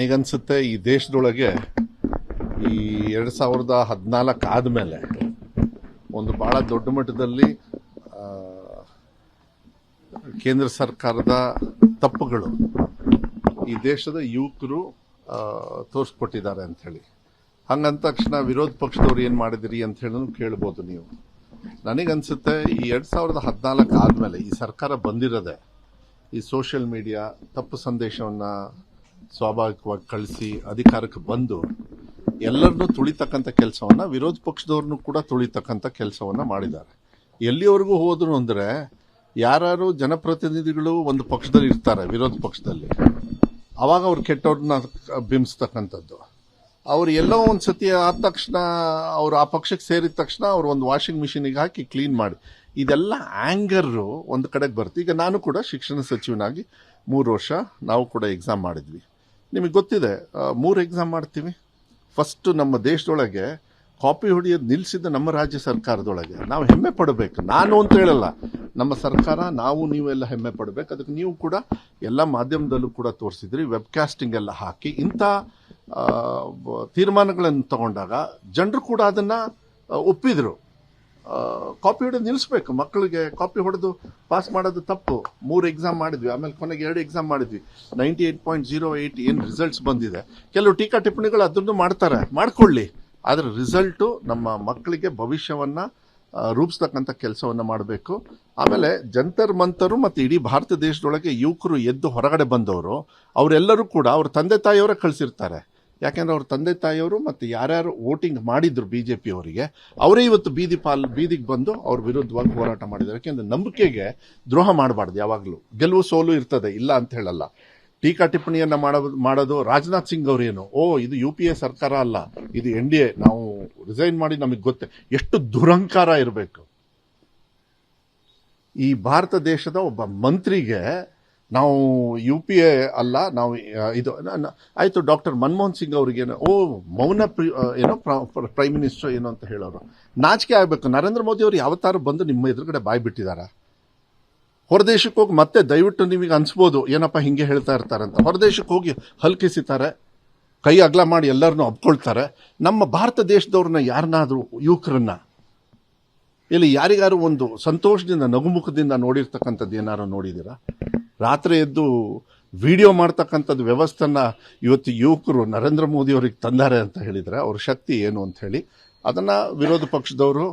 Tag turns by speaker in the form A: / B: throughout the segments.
A: ನನಗನ್ಸುತ್ತೆ ಈ ದೇಶದೊಳಗೆ ಈ 2014 ಆದಮೇಲೆ ಒಂದು ಬಹಳ ದೊಡ್ಡ ಮಟ್ಟದಲ್ಲಿ ಕೇಂದ್ರ ಸರ್ಕಾರದ ತಪ್ಪುಗಳು ಈ ದೇಶದ ಯುವಕರು ತೋರಿಸ್ಕೊಟ್ಟಿದ್ದಾರೆ ಅಂತ ಹೇಳಿ. ಹಂಗಂದ ತಕ್ಷಣ ವಿರೋಧ ಪಕ್ಷದವ್ರು ಏನು ಮಾಡಿದಿರಿ ಅಂತ ಹೇಳಿ ಕೇಳ್ಬೋದು ನೀವು. ನನಗನ್ಸುತ್ತೆ ಈ 2014 ಆದಮೇಲೆ ಈ ಸರ್ಕಾರ ಬಂದಿರೋದೆ ಈ ಸೋಷಿಯಲ್ ಮೀಡಿಯಾ ತಪ್ಪು ಸಂದೇಶವನ್ನು ಸ್ವಾಭಾವಿಕವಾಗಿ ಕಳಿಸಿ ಅಧಿಕಾರಕ್ಕೆ ಬಂದು ಎಲ್ಲರನ್ನೂ ತುಳಿತಕ್ಕಂಥ ಕೆಲಸವನ್ನು ವಿರೋಧ ಪಕ್ಷದವ್ರನ್ನೂ ಕೂಡ ತುಳಿತಕ್ಕಂಥ ಕೆಲಸವನ್ನು ಮಾಡಿದ್ದಾರೆ. ಎಲ್ಲಿವರೆಗೂ ಹೋದ್ರು ಅಂದರೆ ಯಾರು ಜನಪ್ರತಿನಿಧಿಗಳು ಒಂದು ಪಕ್ಷದಲ್ಲಿ ಇರ್ತಾರೆ, ವಿರೋಧ ಪಕ್ಷದಲ್ಲಿ, ಅವಾಗ ಅವ್ರು ಕೆಟ್ಟವ್ರನ್ನ ಬಿಂಬಿಸ್ತಕ್ಕಂಥದ್ದು. ಅವ್ರು ಎಲ್ಲೋ ಒಂದು ಸತಿ ಆದ ತಕ್ಷಣ ಅವ್ರು ಆ ಪಕ್ಷಕ್ಕೆ ಸೇರಿದ ತಕ್ಷಣ ಅವ್ರು ಒಂದು ವಾಷಿಂಗ್ ಮಿಷಿನಿಗೆ ಹಾಕಿ ಕ್ಲೀನ್ ಮಾಡಿ, ಇದೆಲ್ಲ ಆ್ಯಂಗರು ಒಂದು ಕಡೆಗೆ ಬರುತ್ತೆ. ಈಗ ನಾನು ಕೂಡ ಶಿಕ್ಷಣ ಸಚಿವನಾಗಿ 3 ವರ್ಷ ನಾವು ಕೂಡ ಎಕ್ಸಾಮ್ ಮಾಡಿದ್ವಿ. ನಿಮಗೆ ಗೊತ್ತಿದೆ, 3 ಎಕ್ಸಾಮ್ ಮಾಡ್ತೀವಿ. ಫಸ್ಟು ನಮ್ಮ ದೇಶದೊಳಗೆ ಕಾಪಿ ಹೊಡೆಯೋದು ನಿಲ್ಲಿಸಿದ ನಮ್ಮ ರಾಜ್ಯ ಸರ್ಕಾರದೊಳಗೆ ನಾವು ಹೆಮ್ಮೆ ಪಡಬೇಕು. ನಾನು ಅಂತ ಹೇಳಲ್ಲ, ನಮ್ಮ ಸರ್ಕಾರ, ನಾವು ನೀವೆಲ್ಲ ಹೆಮ್ಮೆ ಪಡಬೇಕು. ಅದಕ್ಕೆ ನೀವು ಕೂಡ ಎಲ್ಲ ಮಾಧ್ಯಮದಲ್ಲೂ ಕೂಡ ತೋರಿಸಿದ್ರಿ, ವೆಬ್ಕಾಸ್ಟಿಂಗ್ ಎಲ್ಲ ಹಾಕಿ ಇಂಥ ತೀರ್ಮಾನಗಳನ್ನು ತಗೊಂಡಾಗ ಜನರು ಕೂಡ ಅದನ್ನು ಒಪ್ಪಿದ್ರು. ಕಾಪಿ ಹೊಡೆದು ನಿಲ್ಲಿಸ್ಬೇಕು, ಮಕ್ಕಳಿಗೆ ಕಾಪಿ ಹೊಡೆದು ಪಾಸ್ ಮಾಡೋದು ತಪ್ಪು. 3 ಎಕ್ಸಾಮ್ ಮಾಡಿದ್ವಿ, ಆಮೇಲೆ ಕೊನೆಗೆ 2 ಎಕ್ಸಾಮ್ ಮಾಡಿದ್ವಿ. 98.08 ಏನು ರಿಸಲ್ಟ್ಸ್ ಬಂದಿದೆ. ಕೆಲವು ಟೀಕಾ ಟಿಪ್ಪಣಿಗಳು ಅದನ್ನು ಮಾಡ್ತಾರೆ, ಮಾಡ್ಕೊಳ್ಳಿ. ಆದರೆ ರಿಸಲ್ಟು ನಮ್ಮ ಮಕ್ಕಳಿಗೆ ಭವಿಷ್ಯವನ್ನು ರೂಪಿಸ್ತಕ್ಕಂಥ ಕೆಲಸವನ್ನು ಮಾಡಬೇಕು. ಆಮೇಲೆ ಜಂತರ್ ಮಂತರು ಮತ್ತು ಇಡೀ ಭಾರತ ದೇಶದೊಳಗೆ ಯುವಕರು ಎದ್ದು ಹೊರಗಡೆ ಬಂದವರು ಅವರೆಲ್ಲರೂ ಕೂಡ ಅವ್ರ ತಂದೆ ತಾಯಿಯವರೇ ಕಳಿಸಿರ್ತಾರೆ. ಯಾಕೆಂದ್ರೆ ಅವ್ರ ತಂದೆ ತಾಯಿಯವರು ಮತ್ತು ಯಾರ್ಯಾರು ವೋಟಿಂಗ್ ಮಾಡಿದ್ರು BJP ಅವರಿಗೆ, ಅವರೇ ಇವತ್ತು ಬೀದಿಗೆ ಬಂದು ಅವ್ರ ವಿರುದ್ಧವಾಗಿ ಹೋರಾಟ ಮಾಡಿದ್ದಾರೆ. ಯಾಕೆಂದ್ರೆ ನಂಬಿಕೆಗೆ ದ್ರೋಹ ಮಾಡಬಾರ್ದು. ಯಾವಾಗಲೂ ಗೆಲುವು ಸೋಲು ಇರ್ತದೆ, ಇಲ್ಲ ಅಂತ ಹೇಳಲ್ಲ. ಟೀಕಾ ಟಿಪ್ಪಣಿಯನ್ನು ಮಾಡೋದು ರಾಜನಾಥ್ ಸಿಂಗ್ ಅವರೇನು, ಇದು UPA ಸರ್ಕಾರ ಅಲ್ಲ, ಇದು NDA, ನಾವು ರಿಸೈನ್ ಮಾಡಿ, ನಮಗೆ ಗೊತ್ತೇ ಎಷ್ಟು ದುರಂಕಾರ ಇರಬೇಕು. ಈ ಭಾರತ ದೇಶದ ಒಬ್ಬ ಮಂತ್ರಿಗೆ ನಾವು UPA ಅಲ್ಲ, ನಾವು ಇದು ಆಯಿತು. ಡಾಕ್ಟರ್ ಮನಮೋಹನ್ ಸಿಂಗ್ ಅವ್ರಿಗೇನು ಮೌನ ಪ್ರೈಮ್ ಮಿನಿಸ್ಟರ್ ಏನು ಅಂತ ಹೇಳೋರು, ನಾಚಿಕೆ ಆಗಬೇಕು. ನರೇಂದ್ರ ಮೋದಿ ಅವರು ಯಾವತ್ತಾರು ಬಂದು ನಿಮ್ಮ ಎದುರುಗಡೆ ಬಾಯಿ ಬಿಟ್ಟಿದ್ದಾರೆ? ಹೊರದೇಶಕ್ಕೆ ಹೋಗಿ ಮತ್ತೆ ದಯವಿಟ್ಟು ನಿಮಗೆ ಅನ್ಸ್ಬೋದು ಏನಪ್ಪ ಹಿಂಗೆ ಹೇಳ್ತಾ ಇರ್ತಾರಂತ. ಹೊರದೇಶಕ್ಕೆ ಹೋಗಿ ಹಲ್ಕಿಸಿತಾರೆ, ಕೈ ಅಗಲ ಮಾಡಿ ಎಲ್ಲರನ್ನೂ ಒಪ್ಕೊಳ್ತಾರೆ. ನಮ್ಮ ಭಾರತ ದೇಶದವ್ರನ್ನ ಯಾರನ್ನಾದರೂ ಯುವಕರನ್ನ ಇಲ್ಲಿ ಯಾರಿಗಾರು ಒಂದು ಸಂತೋಷದಿಂದ ನಗುಮುಖದಿಂದ ನೋಡಿರ್ತಕ್ಕಂಥದ್ದು ಏನಾರು ನೋಡಿದ್ದೀರಾ? ರಾತ್ರಿ ಎದ್ದು ವಿಡಿಯೋ ಮಾಡ್ತಕ್ಕಂಥದ್ದು ವ್ಯವಸ್ಥೆನ ಇವತ್ತು ಯುವಕರು ನರೇಂದ್ರ ಮೋದಿ ಅವ್ರಿಗೆ ತಂದಾರೆ ಅಂತ ಹೇಳಿದರೆ ಅವ್ರ ಶಕ್ತಿ ಏನು ಅಂತ ಹೇಳಿ, ಅದನ್ನು ವಿರೋಧ ಪಕ್ಷದವರು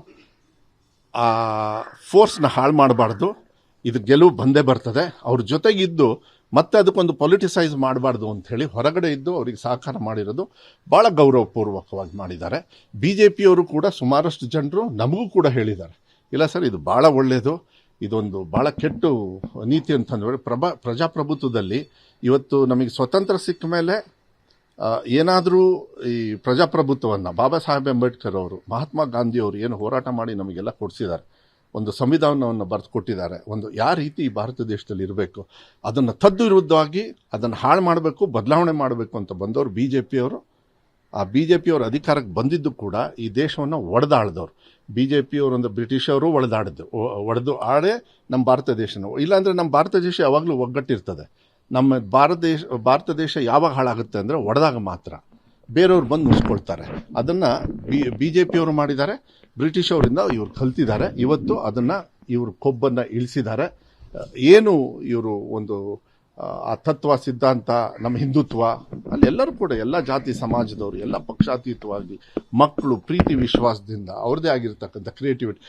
A: ಆ ಫೋರ್ಸ್ನ ಹಾಳು ಮಾಡಬಾರ್ದು. ಇದು ಗೆಲುವು ಬಂದೇ ಬರ್ತದೆ. ಅವ್ರ ಜೊತೆಗಿದ್ದು ಮತ್ತೆ ಅದಕ್ಕೊಂದು ಪೊಲಿಟಿಸೈಸ್ ಮಾಡಬಾರ್ದು ಅಂತ ಹೇಳಿ ಹೊರಗಡೆ ಇದ್ದು ಅವರಿಗೆ ಸಹಕಾರ ಮಾಡಿರೋದು ಭಾಳ ಗೌರವಪೂರ್ವಕವಾಗಿ ಮಾಡಿದ್ದಾರೆ. BJPಯವರು ಕೂಡ ಸುಮಾರಷ್ಟು ಜನರು ನಮಗೂ ಕೂಡ ಹೇಳಿದ್ದಾರೆ, ಇಲ್ಲ ಸರ್ ಇದು ಭಾಳ ಒಳ್ಳೆಯದು, ಇದೊಂದು ಭಾಳ ಕೆಟ್ಟು ನೀತಿ ಅಂತಂದ್ರೆ ಪ್ರಜಾಪ್ರಭುತ್ವದಲ್ಲಿ ಇವತ್ತು ನಮಗೆ ಸ್ವತಂತ್ರ ಸಿಕ್ಕ ಮೇಲೆ ಏನಾದರೂ ಈ ಪ್ರಜಾಪ್ರಭುತ್ವವನ್ನು ಬಾಬಾ ಸಾಹೇಬ್ ಅಂಬೇಡ್ಕರ್ ಅವರು, ಮಹಾತ್ಮ ಗಾಂಧಿಯವರು ಏನು ಹೋರಾಟ ಮಾಡಿ ನಮಗೆಲ್ಲ ಕೊಡಿಸಿದ್ದಾರೆ, ಒಂದು ಸಂವಿಧಾನವನ್ನು ಬರೆದು ಕೊಟ್ಟಿದ್ದಾರೆ. ಒಂದು ಯಾವ ರೀತಿ ಈ ಭಾರತ ದೇಶದಲ್ಲಿ ಇರಬೇಕು ಅದನ್ನು ತದ್ದು ವಿರುದ್ಧವಾಗಿ ಅದನ್ನು ಹಾಳು ಮಾಡಬೇಕು, ಬದಲಾವಣೆ ಮಾಡಬೇಕು ಅಂತ ಬಂದವರು BJPಯವರು. ಆ BJPಯವರು ಅಧಿಕಾರಕ್ಕೆ ಬಂದಿದ್ದು ಕೂಡ ಈ ದೇಶವನ್ನು ಒಡೆದಾಡಿದವರು. BJPಯವರು ಅಂದರೆ ಬ್ರಿಟಿಷವರು ಒಡೆದು ಆಡೇ ನಮ್ಮ ಭಾರತ ದೇಶನ. ಇಲ್ಲಾಂದರೆ ನಮ್ಮ ಭಾರತ ದೇಶ ಯಾವಾಗಲೂ ಒಗ್ಗಟ್ಟಿರ್ತದೆ. ನಮ್ಮ ಭಾರತ ದೇಶ ಯಾವಾಗ ಹಾಳಾಗುತ್ತೆ ಅಂದರೆ ಒಡೆದಾಗ ಮಾತ್ರ. ಬೇರೆಯವ್ರು ಬಂದು ಮುಗಿಸ್ಕೊಳ್ತಾರೆ. ಅದನ್ನು BJPಯವರು ಮಾಡಿದ್ದಾರೆ, ಬ್ರಿಟಿಷ್ ಅವರಿಂದ ಇವರು ಕಲ್ತಿದ್ದಾರೆ. ಇವತ್ತು ಅದನ್ನು ಇವರು ಕೊಬ್ಬನ್ನು ಇಳಿಸಿದ್ದಾರೆ. ಏನು ಇವರು ಒಂದು ಆ ತತ್ವ ಸಿದ್ಧಾಂತ, ನಮ್ಮ ಹಿಂದುತ್ವ, ಅಲ್ಲೆಲ್ಲರೂ ಕೂಡ ಎಲ್ಲ ಜಾತಿ ಸಮಾಜದವರು ಎಲ್ಲ ಪಕ್ಷಾತೀತವಾಗಿ ಮಕ್ಕಳು ಪ್ರೀತಿ ವಿಶ್ವಾಸದಿಂದ ಅವ್ರದ್ದೇ ಆಗಿರ್ತಕ್ಕಂಥ ಕ್ರಿಯೇಟಿವಿಟಿ.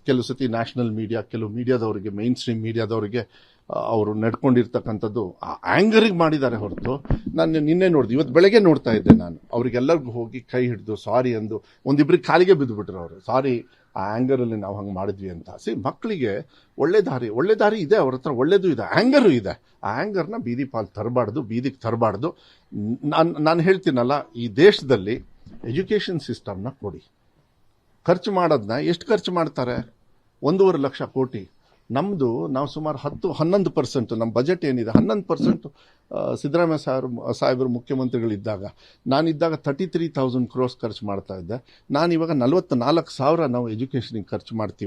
A: ಕೆಲವು ಸತಿ ನ್ಯಾಷನಲ್ ಮೀಡಿಯಾ, ಕೆಲವು ಮೀಡಿಯಾದವರಿಗೆ, ಮೈನ್ ಸ್ಟ್ರೀಮ್ ಮೀಡಿಯಾದವರಿಗೆ ಅವರು ನಡ್ಕೊಂಡಿರ್ತಕ್ಕಂಥದ್ದು ಆ ಆ್ಯಂಗರಿಗೆ ಮಾಡಿದ್ದಾರೆ ಹೊರತು. ನಾನು ನಿನ್ನೆ ನೋಡಿದೆ, ಇವತ್ತು ಬೆಳಗ್ಗೆ ನೋಡ್ತಾ ಇದ್ದೆ ನಾನು, ಅವರಿಗೆಲ್ಲರಿಗೂ ಹೋಗಿ ಕೈ ಹಿಡಿದು ಸಾರಿ ಅಂದು ಒಂದಿಬ್ಬರಿಗೆ ಕಾಲಿಗೆ ಬಿದ್ದುಬಿಟ್ರು ಅವರು. ಸಾರಿ, ಆ ಆ್ಯಂಗರಲ್ಲಿ ನಾವು ಹಂಗೆ ಮಾಡಿದ್ವಿ ಅಂತ. ಮಕ್ಕಳಿಗೆ ಒಳ್ಳೆ ದಾರಿ ಇದೆ, ಅವ್ರ ಹತ್ರ ಒಳ್ಳೇದು ಇದೆ, ಆ್ಯಂಗರು ಇದೆ. ಆ ಆ್ಯಂಗರ್ನ ಬೀದಿಗೆ ತರಬಾರ್ದು. ನಾನು ಹೇಳ್ತೀನಲ್ಲ, ಈ ದೇಶದಲ್ಲಿ ಎಜುಕೇಷನ್ ಸಿಸ್ಟಮ್ನ ಕೊಡಿ. ಖರ್ಚು ಮಾಡೋದನ್ನ ಎಷ್ಟು ಖರ್ಚು ಮಾಡ್ತಾರೆ? 1.5 ಲಕ್ಷ ಕೋಟಿ. ನಾವು ಸುಮಾರು 11% ನಮ್ಮ ಬಜೆಟ್ ಏನಿದೆ 11% ಸಿದ್ದರಾಮಯ್ಯ ಸಾಹೇಬರು ಮುಖ್ಯಮಂತ್ರಿಗಳಿದ್ದಾಗ, ನಾನಿದ್ದಾಗ 33,000 crores ಖರ್ಚು ಮಾಡ್ತಾ ಇದ್ದೆ. ನಾನಿವಾಗ 44,000 ನಾವು ಎಜುಕೇಷನಿಗೆ ಖರ್ಚು ಮಾಡ್ತೀವಿ.